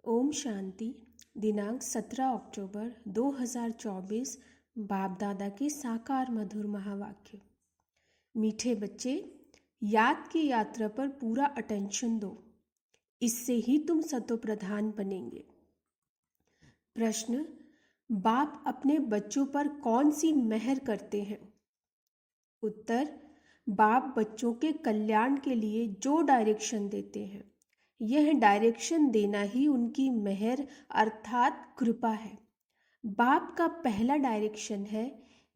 ओम शांति। दिनांक 17 अक्टूबर 2024। बाप दादा के साकार मधुर महावाक्य। मीठे बच्चे, याद की यात्रा पर पूरा अटेंशन दो, इससे ही तुम सतो प्रधान बनेंगे। प्रश्न: बाप अपने बच्चों पर कौन सी मेहर करते हैं? उत्तर: बाप बच्चों के कल्याण के लिए जो डायरेक्शन देते हैं, यह डायरेक्शन देना ही उनकी मेहर अर्थात कृपा है। बाप का पहला डायरेक्शन है,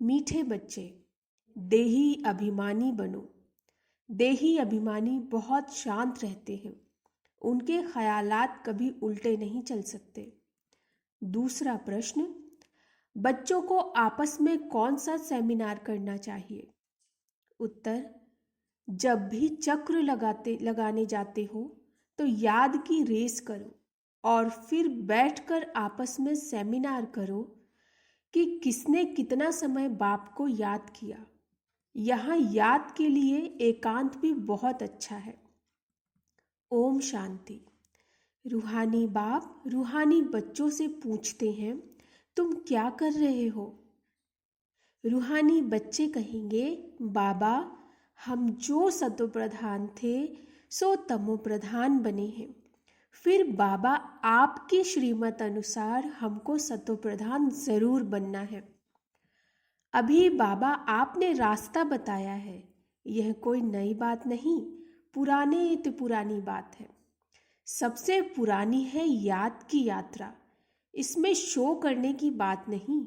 मीठे बच्चे, देही अभिमानी बनो। देही अभिमानी बहुत शांत रहते हैं, उनके ख्यालात कभी उल्टे नहीं चल सकते। दूसरा प्रश्न: बच्चों को आपस में कौन सा सेमिनार करना चाहिए? उत्तर: जब भी चक्र लगाने जाते हो तो याद की रेस करो और फिर बैठकर आपस में सेमिनार करो कि किसने कितना समय बाप को याद किया। यहाँ याद के लिए एकांत भी बहुत अच्छा है। ओम शांति। रूहानी बाप रूहानी बच्चों से पूछते हैं, तुम क्या कर रहे हो? रूहानी बच्चे कहेंगे, बाबा, हम जो सतो प्रधान थे सो तमो प्रधान बने हैं। फिर बाबा, आपकी श्रीमत अनुसार हमको सतो प्रधान जरूर बनना है। अभी बाबा आपने रास्ता बताया है, यह कोई नई बात नहीं, पुरानी बात है। सबसे पुरानी है याद की यात्रा, इसमें शो करने की बात नहीं।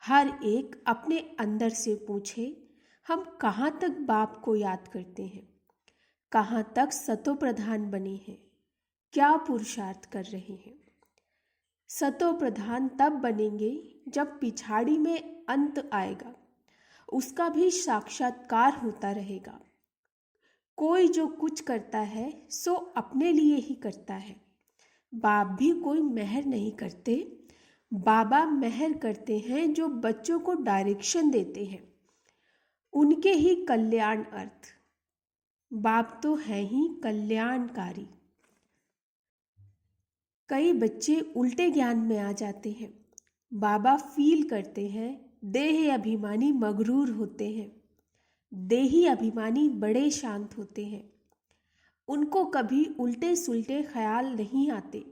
हर एक अपने अंदर से पूछे, हम कहाँ तक बाप को याद करते हैं, कहाँ तक सतो प्रधान बने हैं, क्या पुरुषार्थ कर रहे हैं। सतो प्रधान तब बनेंगे जब पिछाड़ी में अंत आएगा, उसका भी साक्षात्कार होता रहेगा। कोई जो कुछ करता है सो अपने लिए ही करता है। बाप भी कोई मेहर नहीं करते, बाबा मेहर करते हैं जो बच्चों को डायरेक्शन देते हैं, उनके ही कल्याण अर्थ। बाप तो है ही कल्याणकारी। कई बच्चे उल्टे ज्ञान में आ जाते हैं। बाबा फील करते हैं, देह अभिमानी मगरूर होते हैं। देही अभिमानी बड़े शांत होते हैं, उनको कभी उल्टे सुल्टे ख्याल नहीं आते।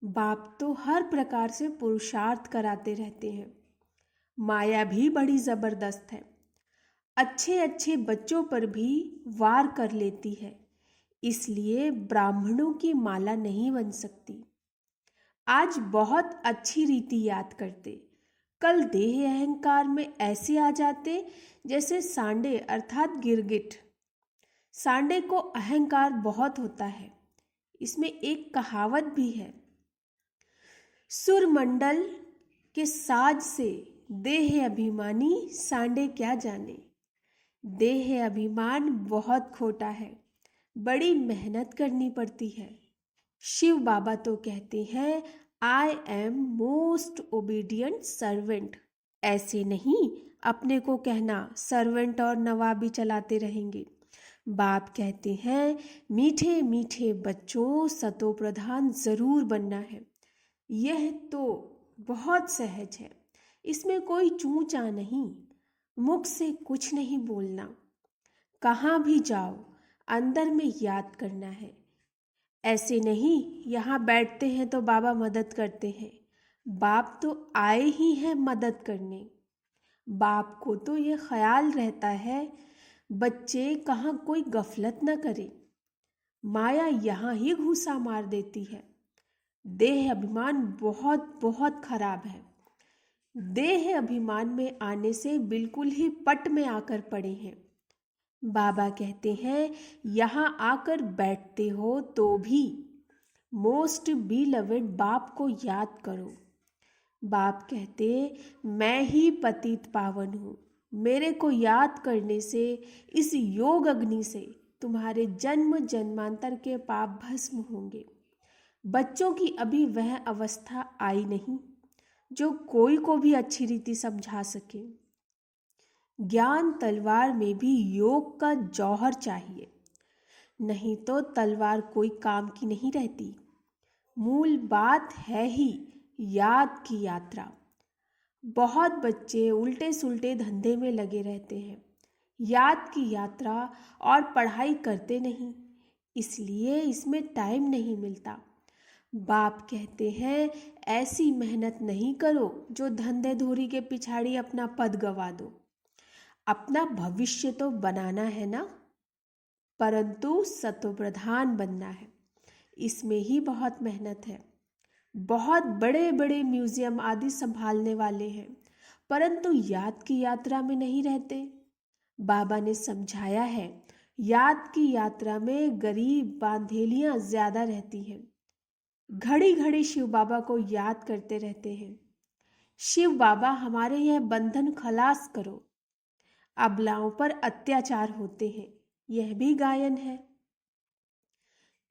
बाप तो हर प्रकार से पुरुषार्थ कराते रहते हैं। माया भी बड़ी जबरदस्त है, अच्छे अच्छे बच्चों पर भी वार कर लेती है, इसलिए ब्राह्मणों की माला नहीं बन सकती। आज बहुत अच्छी रीति याद करते, कल देह अहंकार में ऐसे आ जाते जैसे सांडे अर्थात गिरगिट। सांडे को अहंकार बहुत होता है। इसमें एक कहावत भी है, सुरमंडल के साज से देह अभिमानी सांडे क्या जाने। देह अभिमान बहुत खोटा है, बड़ी मेहनत करनी पड़ती है। शिव बाबा तो कहते हैं, I am most obedient servant. ऐसे नहीं अपने को कहना सर्वेंट और नवाबी चलाते रहेंगे। बाप कहते हैं, मीठे मीठे बच्चों, सतो प्रधान जरूर बनना है। यह तो बहुत सहज है, इसमें कोई चूचा नहीं, मुख से कुछ नहीं बोलना। कहाँ भी जाओ अंदर में याद करना है। ऐसे नहीं यहाँ बैठते हैं तो बाबा मदद करते हैं। बाप तो आए ही हैं मदद करने। बाप को तो ये ख्याल रहता है, बच्चे कहाँ कोई गफलत न करे। माया यहाँ ही घूसा मार देती है। देह अभिमान बहुत बहुत खराब है। देह अभिमान में आने से बिल्कुल ही पट में आकर पड़े हैं। बाबा कहते हैं, यहाँ आकर बैठते हो तो भी मोस्ट बीलवेड बाप को याद करो। बाप कहते, मैं ही पतित पावन हूँ, मेरे को याद करने से, इस योग अग्नि से तुम्हारे जन्म जन्मांतर के पाप भस्म होंगे। बच्चों की अभी वह अवस्था आई नहीं जो कोई को भी अच्छी रीति समझा सके। ज्ञान तलवार में भी योग का जौहर चाहिए, नहीं तो तलवार कोई काम की नहीं रहती। मूल बात है ही याद की यात्रा। बहुत बच्चे उल्टे सुल्टे धंधे में लगे रहते हैं, याद की यात्रा और पढ़ाई करते नहीं, इसलिए इसमें टाइम नहीं मिलता। बाप कहते हैं ऐसी मेहनत नहीं करो जो धंधे धोरी के पिछाड़ी अपना पद गवा दो। अपना भविष्य तो बनाना है ना, परंतु सतोप्रधान बनना है, इसमें ही बहुत मेहनत है। बहुत बड़े बड़े म्यूजियम आदि संभालने वाले हैं, परंतु याद की यात्रा में नहीं रहते। बाबा ने समझाया है याद की यात्रा में गरीब बांधेलियां ज्यादा रहती हैं। घड़ी घड़ी शिव बाबा को याद करते रहते हैं, शिव बाबा हमारे यह बंधन खलास करो। अबलाओं पर अत्याचार होते हैं, यह भी गायन है।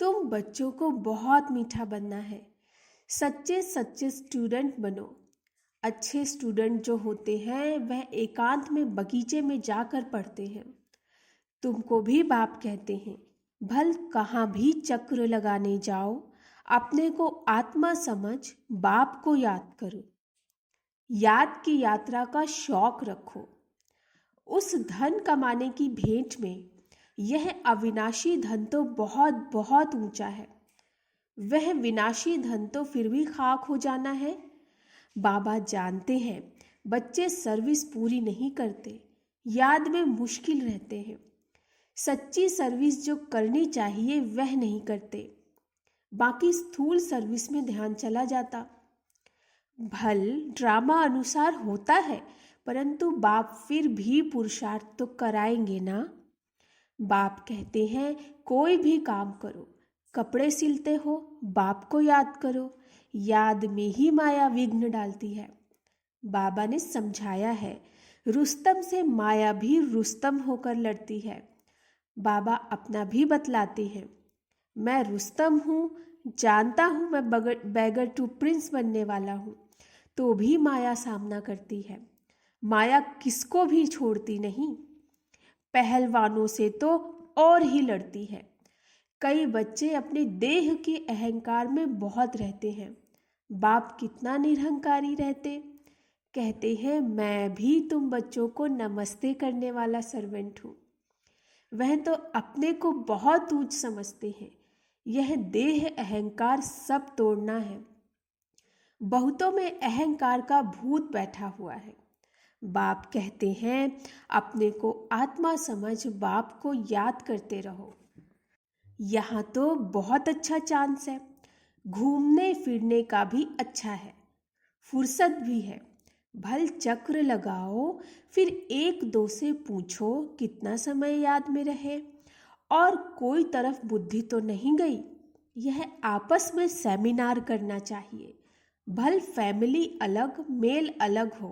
तुम बच्चों को बहुत मीठा बनना है, सच्चे सच्चे स्टूडेंट बनो। अच्छे स्टूडेंट जो होते हैं वह एकांत में बगीचे में जाकर पढ़ते हैं। तुमको भी बाप कहते हैं भल कहाँ भी चक्र लगाने जाओ, अपने को आत्मा समझ बाप को याद करो। याद की यात्रा का शौक रखो। उस धन कमाने की भेंट में यह अविनाशी धन तो बहुत बहुत ऊंचा है, वह विनाशी धन तो फिर भी खाक हो जाना है। बाबा जानते हैं बच्चे सर्विस पूरी नहीं करते, याद में मुश्किल रहते हैं। सच्ची सर्विस जो करनी चाहिए वह नहीं करते, बाकी स्थूल सर्विस में ध्यान चला जाता। भल ड्रामा अनुसार होता है, परंतु बाप फिर भी पुरुषार्थ तो कराएंगे ना। बाप कहते हैं कोई भी काम करो, कपड़े सिलते हो बाप को याद करो, याद में ही माया विघ्न डालती है। बाबा ने समझाया है रुस्तम से माया भी रुस्तम होकर लड़ती है। बाबा अपना भी बतलाते हैं मैं रुस्तम हूँ, जानता हूँ मैं बैगर टू प्रिंस बनने वाला हूँ, तो भी माया सामना करती है। माया किसको भी छोड़ती नहीं, पहलवानों से तो और ही लड़ती है। कई बच्चे अपने देह के अहंकार में बहुत रहते हैं, बाप कितना निरहंकारी रहते। कहते हैं मैं भी तुम बच्चों को नमस्ते करने वाला सर्वेंट हूँ। वह तो अपने को बहुत ऊंच समझते हैं, यह देह अहंकार सब तोड़ना है। बहुतों में अहंकार का भूत बैठा हुआ है। बाप कहते हैं अपने को आत्मा समझ बाप को याद करते रहो। यहाँ तो बहुत अच्छा चांस है, घूमने फिरने का भी अच्छा है, फुर्सत भी है। भल चक्र लगाओ, फिर एक दो से पूछो कितना समय याद में रहे, और कोई तरफ बुद्धि तो नहीं गई। यह आपस में सेमिनार करना चाहिए। भल फैमिली अलग मेल अलग हो,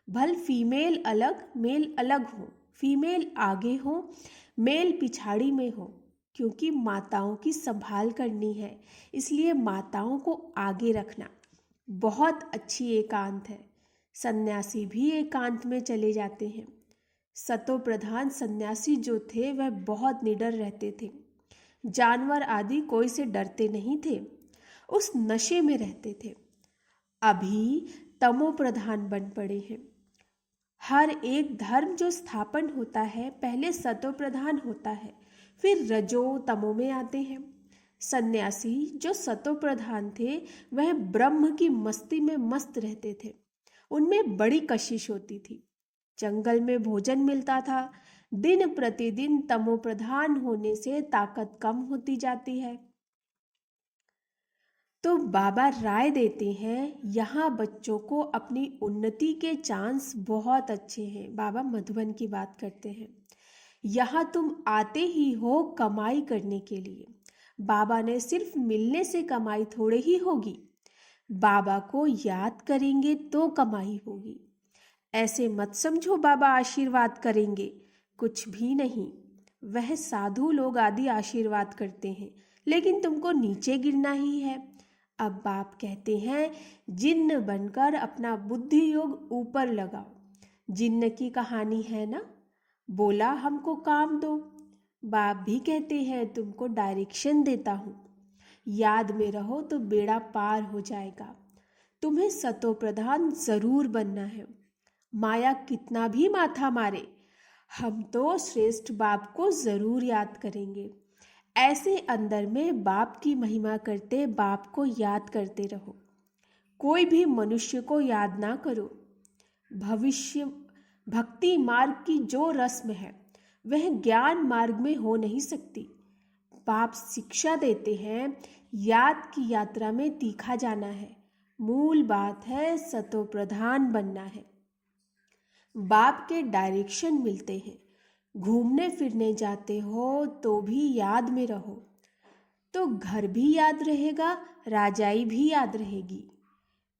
भल फीमेल अलग मेल अलग हो, फीमेल आगे हो मेल पिछाड़ी में हो, क्योंकि माताओं की संभाल करनी है, इसलिए माताओं को आगे रखना। बहुत अच्छी एकांत है, सन्यासी भी एकांत में चले जाते हैं। सतो प्रधान सन्यासी जो थे वह बहुत निडर रहते थे, जानवर आदि कोई से डरते नहीं थे, उस नशे में रहते थे। अभी तमो प्रधान बन पड़े हैं। हर एक धर्म जो स्थापन होता है पहले सतो प्रधान होता है, फिर रजो तमो में आते हैं। सन्यासी जो सतो प्रधान थे वह ब्रह्म की मस्ती में मस्त रहते थे, उनमें बड़ी कशिश होती थी। जंगल में भोजन मिलता था, दिन प्रतिदिन तमो प्रधान होने से ताकत कम होती जाती है। तो बाबा राय देते हैं यहाँ बच्चों को अपनी उन्नति के चांस बहुत अच्छे हैं। बाबा मधुबन की बात करते हैं, यहाँ तुम आते ही हो कमाई करने के लिए। बाबा ने सिर्फ मिलने से कमाई थोड़े ही होगी, बाबा को याद करेंगे तो कमाई होगी। ऐसे मत समझो बाबा आशीर्वाद करेंगे, कुछ भी नहीं। वह साधु लोग आदि आशीर्वाद करते हैं, लेकिन तुमको नीचे गिरना ही है। अब बाप कहते हैं जिन्न बनकर अपना बुद्धि योग ऊपर लगाओ। जिन्न की कहानी है ना, बोला हमको काम दो। बाप भी कहते हैं तुमको डायरेक्शन देता हूँ, याद में रहो तो बेड़ा पार हो जाएगा। तुम्हें सतो प्रधान जरूर बनना है। माया कितना भी माथा मारे, हम तो श्रेष्ठ बाप को जरूर याद करेंगे। ऐसे अंदर में बाप की महिमा करते बाप को याद करते रहो। कोई भी मनुष्य को याद ना करो। भविष्य भक्ति मार्ग की जो रस्म है वह ज्ञान मार्ग में हो नहीं सकती। बाप शिक्षा देते हैं, याद की यात्रा में तीखा जाना है। मूल बात है सतो प्रधान बनना है। बाप के डायरेक्शन मिलते हैं। घूमने फिरने जाते हो तो भी याद में रहो, तो घर भी याद रहेगा, राजाई भी याद रहेगी।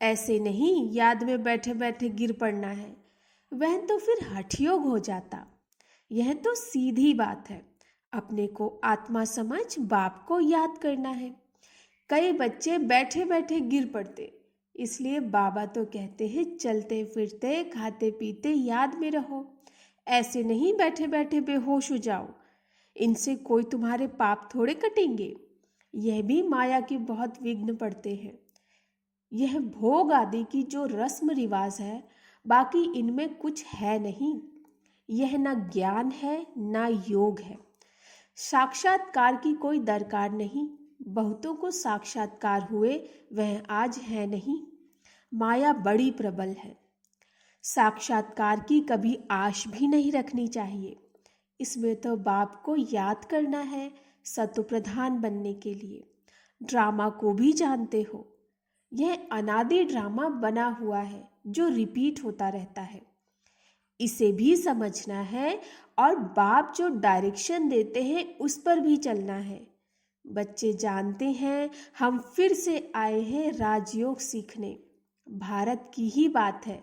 ऐसे नहीं याद में बैठे बैठे गिर पड़ना है, वह तो फिर हठयोग हो जाता। यह तो सीधी बात है। अपने को आत्मा समझ बाप को याद करना है। कई बच्चे बैठे बैठे गिर पड़ते, इसलिए बाबा तो कहते हैं चलते फिरते खाते पीते याद में रहो। ऐसे नहीं बैठे बैठे बेहोश हो जाओ, इनसे कोई तुम्हारे पाप थोड़े कटेंगे। यह भी माया के बहुत विघ्न पड़ते हैं। यह भोग आदि की जो रस्म रिवाज है, बाकी इनमें कुछ है नहीं। यह ना ज्ञान है ना योग है। साक्षात्कार की कोई दरकार नहीं। बहुतों को साक्षात्कार हुए, वह आज है नहीं। माया बड़ी प्रबल है। साक्षात्कार की कभी आश भी नहीं रखनी चाहिए। इसमें तो बाप को याद करना है सतोप्रधान बनने के लिए। ड्रामा को भी जानते हो, यह अनादि ड्रामा बना हुआ है जो रिपीट होता रहता है। इसे भी समझना है और बाप जो डायरेक्शन देते हैं उस पर भी चलना है। बच्चे जानते हैं हम फिर से आए हैं राजयोग सीखने। भारत की ही बात है।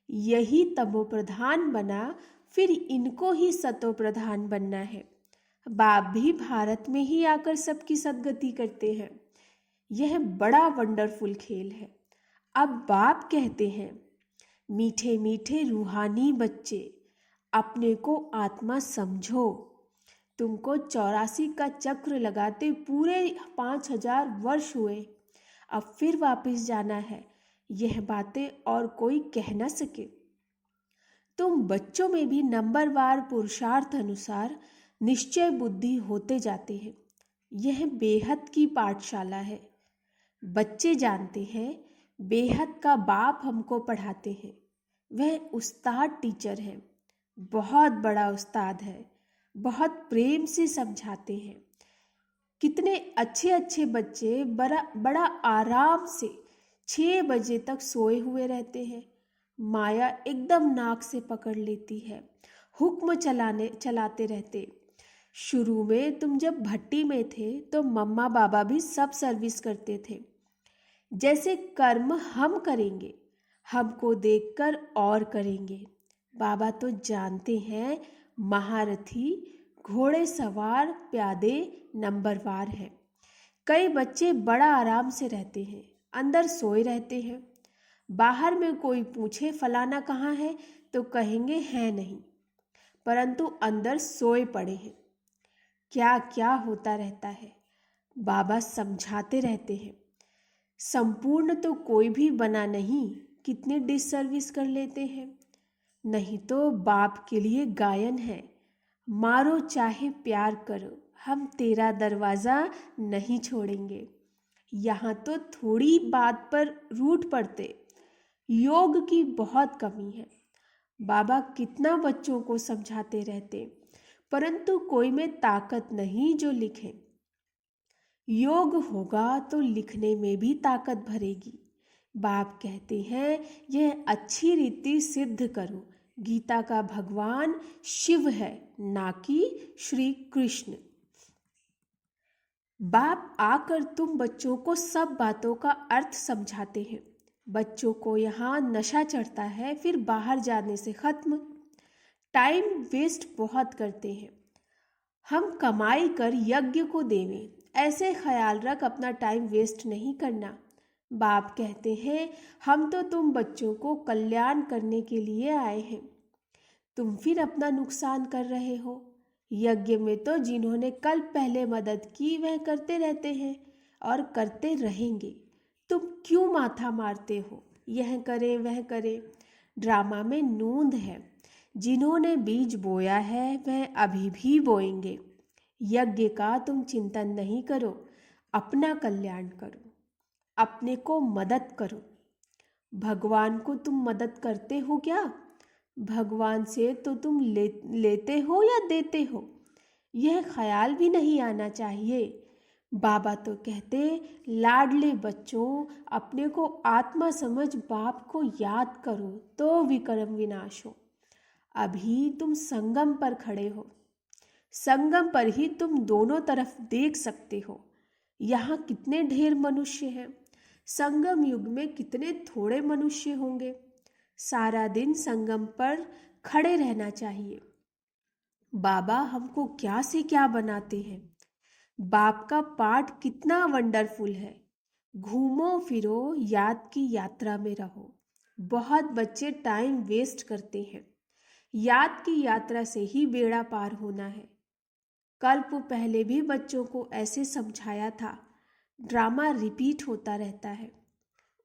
यही तमो प्रधान बना, फिर इनको ही सतो प्रधान बनना है। बाप भी भारत में ही आकर सबकी सद्गति करते हैं। यह बड़ा वंडरफुल खेल है। अब बाप कहते हैं, मीठे मीठे रूहानी बच्चे, अपने को आत्मा समझो। तुमको 84 का चक्र लगाते पूरे 5000 वर्ष हुए। अब फिर वापस जाना है। यह बातें और कोई कह न सके। तुम बच्चों में भी नंबरवार पुरुषार्थ अनुसार निश्चय बुद्धि होते जाते हैं। यह बेहद की पाठशाला है। बच्चे जानते हैं बेहद का बाप हमको पढ़ाते हैं। वह उस्ताद टीचर है, बहुत बड़ा उस्ताद है। बहुत प्रेम से समझाते हैं। कितने अच्छे अच्छे बच्चे बड़ा आराम से 6 बजे तक सोए हुए रहते हैं। माया एकदम नाक से पकड़ लेती है, हुक्म चलाते रहते। शुरू में तुम जब भट्टी में थे तो मम्मा बाबा भी सब सर्विस करते थे। जैसे कर्म हम करेंगे, हमको देखकर और करेंगे। बाबा तो जानते हैं महारथी, घोड़े सवार, प्यादे नंबरवार हैं। कई बच्चे बड़ा आराम से रहते हैं, अंदर सोए रहते हैं। बाहर में कोई पूछे फलाना कहाँ है तो कहेंगे है नहीं, परंतु अंदर सोए पड़े हैं। क्या क्या होता रहता है, बाबा समझाते रहते हैं। संपूर्ण तो कोई भी बना नहीं, कितनी डिससर्विस कर लेते हैं। नहीं तो बाप के लिए गायन है, मारो चाहे प्यार करो, हम तेरा दरवाज़ा नहीं छोड़ेंगे। यहाँ तो थोड़ी बात पर रूठ पड़ते। योग की बहुत कमी है। बाबा कितना बच्चों को समझाते रहते, परंतु कोई में ताकत नहीं जो लिखे। योग होगा तो लिखने में भी ताकत भरेगी। बाप कहते हैं यह अच्छी रीति सिद्ध करो। गीता का भगवान शिव है, ना कि श्री कृष्ण। बाप आकर तुम बच्चों को सब बातों का अर्थ समझाते हैं। बच्चों को यहाँ नशा चढ़ता है, फिर बाहर जाने से खत्म। टाइम वेस्ट बहुत करते हैं। हम कमाई कर यज्ञ को देवें, ऐसे ख्याल रख अपना टाइम वेस्ट नहीं करना। बाप कहते हैं हम तो तुम बच्चों को कल्याण करने के लिए आए हैं, तुम फिर अपना नुकसान कर रहे हो। यज्ञ में तो जिन्होंने कल पहले मदद की वह करते रहते हैं, और करते रहेंगे। तुम क्यों माथा मारते हो, यह करें वह करें। ड्रामा में नूंद है। जिन्होंने बीज बोया है वह अभी भी बोएंगे। यज्ञ का तुम चिंतन नहीं करो, अपना कल्याण करो, अपने को मदद करो। भगवान को तुम मदद करते हो क्या? भगवान से तो तुम लेते हो या देते हो, यह ख्याल भी नहीं आना चाहिए। बाबा तो कहते, लाडले बच्चों, अपने को आत्मा समझ बाप को याद करो तो विक्रम विनाश हो। अभी तुम संगम पर खड़े हो, संगम पर ही तुम दोनों तरफ देख सकते हो। यहाँ कितने ढेर मनुष्य हैं, संगम युग में कितने थोड़े मनुष्य होंगे। सारा दिन संगम पर खड़े रहना चाहिए। बाबा हमको क्या से क्या बनाते हैं। बाप का पाठ कितना वंडरफुल है। घूमो फिरो, याद की यात्रा में रहो। बहुत बच्चे टाइम वेस्ट करते हैं। याद की यात्रा से ही बेड़ा पार होना है। कल्प पहले भी बच्चों को ऐसे समझाया था। ड्रामा रिपीट होता रहता है।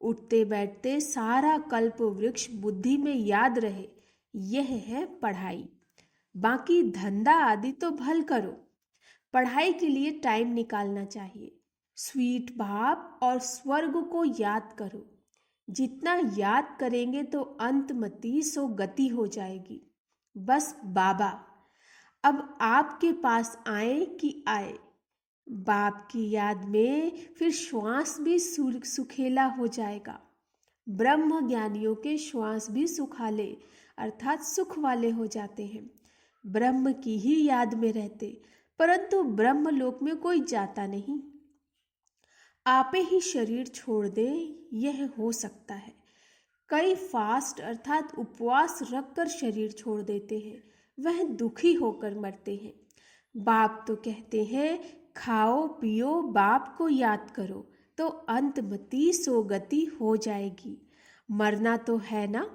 उठते बैठते सारा कल्प वृक्ष बुद्धि में याद रहे, यह है पढ़ाई। बाकी धंधा आदि तो भल करो, पढ़ाई के लिए टाइम निकालना चाहिए। स्वीट बाप और स्वर्ग को याद करो। जितना याद करेंगे तो अंतमति सो गति हो जाएगी। बस बाबा अब आपके पास आए कि आए। बाप की याद में फिर श्वास भी सुखेला हो जाएगा। ब्रह्म ज्ञानियों के श्वास भी सुखाले अर्थात सुख वाले हो जाते हैं। ब्रह्म की ही याद में रहते, परंतु ब्रह्म लोक में कोई जाता नहीं। आपे ही शरीर छोड़ दे, यह हो सकता है। कई फास्ट अर्थात उपवास रखकर शरीर छोड़ देते हैं, वह दुखी होकर मरते हैं। बाप तो कहते हैं, खाओ पियो बाप को याद करो तो अंतमति सोगति हो जाएगी। मरना तो है ना।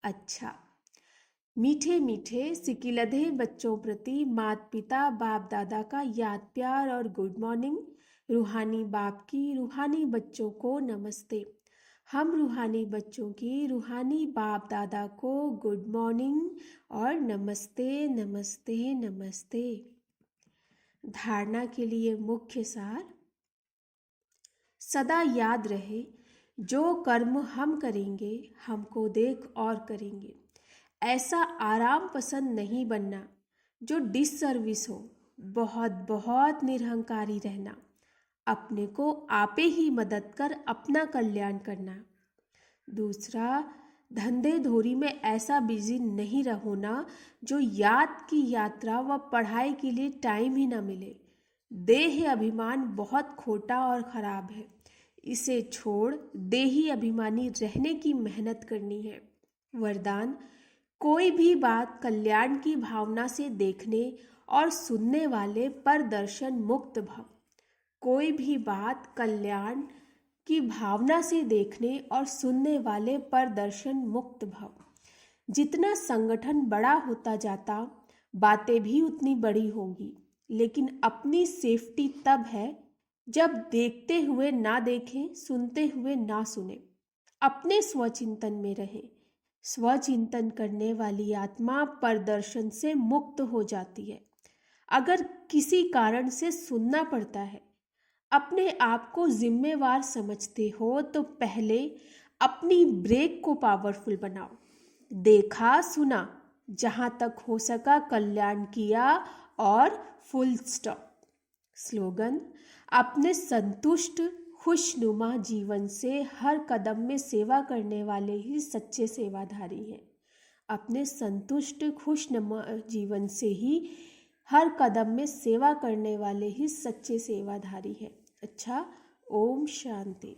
अच्छा, मीठे मीठे सिकिलधे बच्चों प्रति माता पिता बाप दादा का याद प्यार और गुड मॉर्निंग। रूहानी बाप की रूहानी बच्चों को नमस्ते। हम रूहानी बच्चों की रूहानी बाप दादा को गुड मॉर्निंग और नमस्ते नमस्ते नमस्ते। धारणा के लिए मुख्य सार। सदा याद रहे, जो कर्म हम करेंगे हमको देख और करेंगे। ऐसा आराम पसंद नहीं बनना जो डिससर्विस हो। बहुत बहुत निरहंकारी रहना। अपने को आपे ही मदद कर अपना कल्याण करना। दूसरा, धंधे धोरी में ऐसा बिजी नहीं रहना जो याद की यात्रा व पढ़ाई के लिए टाइम ही ना मिले। देह अभिमान बहुत खोटा और खराब है, इसे छोड़ देही अभिमानी रहने की मेहनत करनी है। वरदान, कोई भी बात कल्याण की भावना से देखने और सुनने वाले पर दर्शन मुक्त भव। कोई भी बात कल्याण की भावना से देखने और सुनने वाले पर दर्शन मुक्त भव। जितना संगठन बड़ा होता जाता, बातें भी उतनी बड़ी होंगी, लेकिन अपनी सेफ्टी तब है जब देखते हुए ना देखें, सुनते हुए ना सुने। अपने स्वचिंतन में रहें। स्वचिंतन करने वाली आत्मा प्रदर्शन से मुक्त हो जाती है। अगर किसी कारण से सुनना पड़ता है, अपने आप को जिम्मेवार समझते हो तो पहले अपनी ब्रेक को पावरफुल बनाओ। देखा सुना, जहां तक हो सका कल्याण किया और फुल स्टॉप। स्लोगन, अपने संतुष्ट खुशनुमा जीवन से हर कदम में सेवा करने वाले ही सच्चे सेवाधारी हैं। अपने संतुष्ट खुशनुमा जीवन से ही हर कदम में सेवा करने वाले ही सच्चे सेवाधारी हैं। अच्छा, ओम शांति।